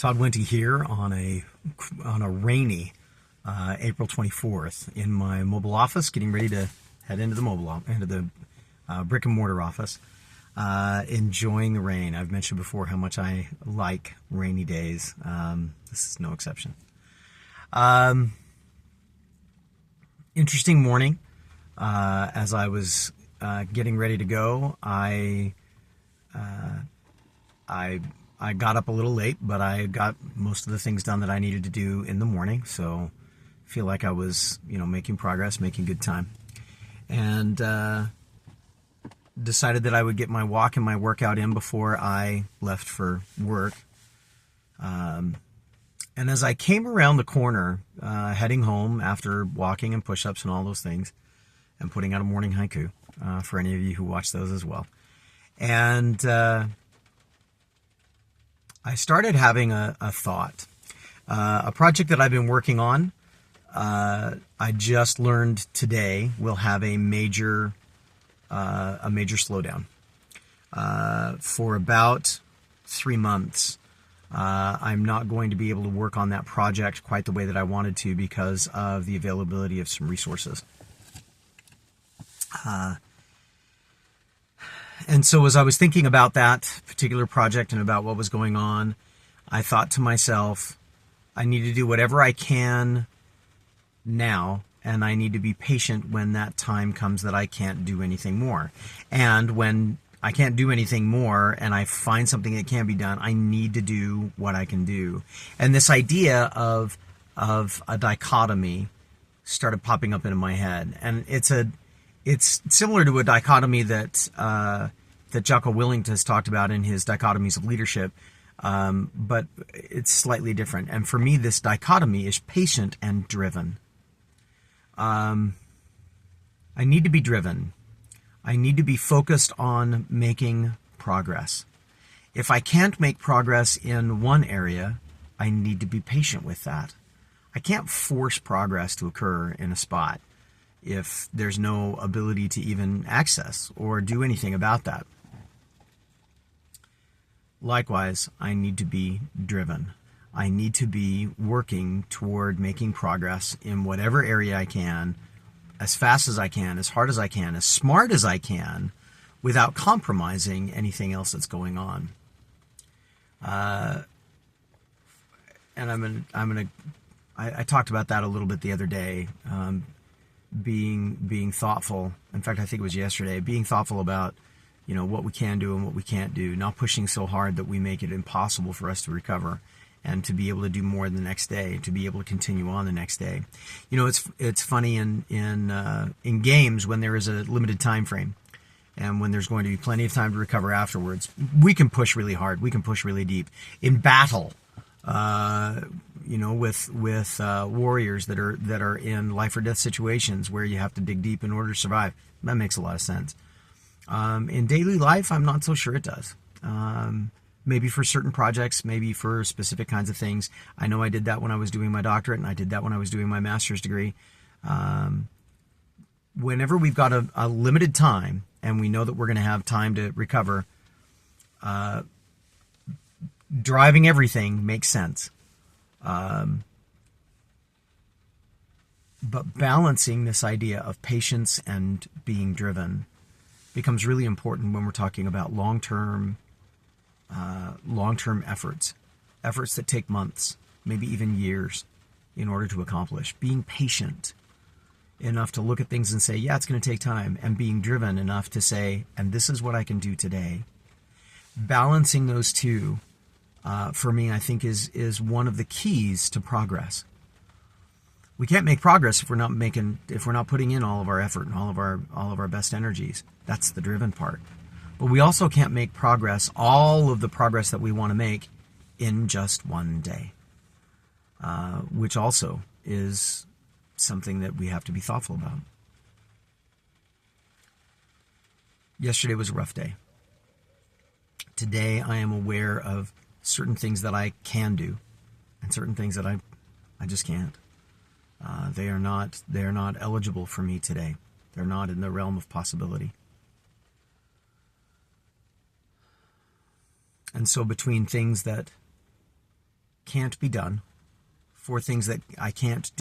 Todd Wente here on a rainy April 24th in my mobile office, getting ready to head into the brick and mortar office, enjoying the rain. I've mentioned before how much I like rainy days. This is no exception. Interesting morning. As I was getting ready to go, I got up a little late, but I got most of the things done that I needed to do in the morning. So I feel like I was, making progress, making good time. And decided that I would get my walk and my workout in before I left for work. And as I came around the corner, heading home after walking and push-ups and all those things, and putting out a morning haiku for any of you who watch those as well. And I started having a thought. A project that I've been working on, I just learned today will have a major slowdown. For about 3 months, I'm not going to be able to work on that project quite the way that I wanted to because of the availability of some resources. And so as I was thinking about that particular project and about what was going on, I thought to myself, I need to do whatever I can now, and I need to be patient when that time comes that I can't do anything more. And when I can't do anything more and I find something that can be done, I need to do what I can do. And this idea of a dichotomy started popping up into my head. And it's similar to a dichotomy that Jocko Willink has talked about in his dichotomies of leadership, but it's slightly different. And for me, this dichotomy is patient and driven. I need to be driven. I need to be focused on making progress. If I can't make progress in one area, I need to be patient with that. I can't force progress to occur in a spot if there's no ability to even access or do anything about that. Likewise, I need to be driven. I need to be working toward making progress in whatever area I can, as fast as I can, as hard as I can, as smart as I can, without compromising anything else that's going on. And I talked about that a little bit the other day. Being thoughtful. In fact, I think it was yesterday, being thoughtful about, what we can do and what we can't do, not pushing so hard that we make it impossible for us to recover and to be able to do more the next day, to be able to continue on the next day. It's funny in games when there is a limited time frame and when there's going to be plenty of time to recover afterwards, we can push really hard, we can push really deep. In battle, with warriors that are in life or death situations where you have to dig deep in order to survive. That makes a lot of sense. In daily life, I'm not so sure it does. Maybe for certain projects, maybe for specific kinds of things. I know I did that when I was doing my doctorate, and I did that when I was doing my master's degree. Whenever we've got a limited time, and we know that we're going to have time to recover, driving everything makes sense. But balancing this idea of patience and being driven becomes really important when we're talking about long-term efforts that take months, maybe even years, in order to accomplish. Being patient enough to look at things and say, yeah, it's going to take time, and being driven enough to say, and this is what I can do today. Balancing those two, for me, I think is one of the keys to progress. We can't make progress if we're not putting in all of our effort and all of our best energies. That's the driven part. But we also can't make progress, all of the progress that we want to make, in just one day, which also is something that we have to be thoughtful about. Yesterday was a rough day. Today I am aware of certain things that I can do and certain things that I just can't. They are not eligible for me today. They're not in the realm of possibility. And so between things that can't be done, for things that I can't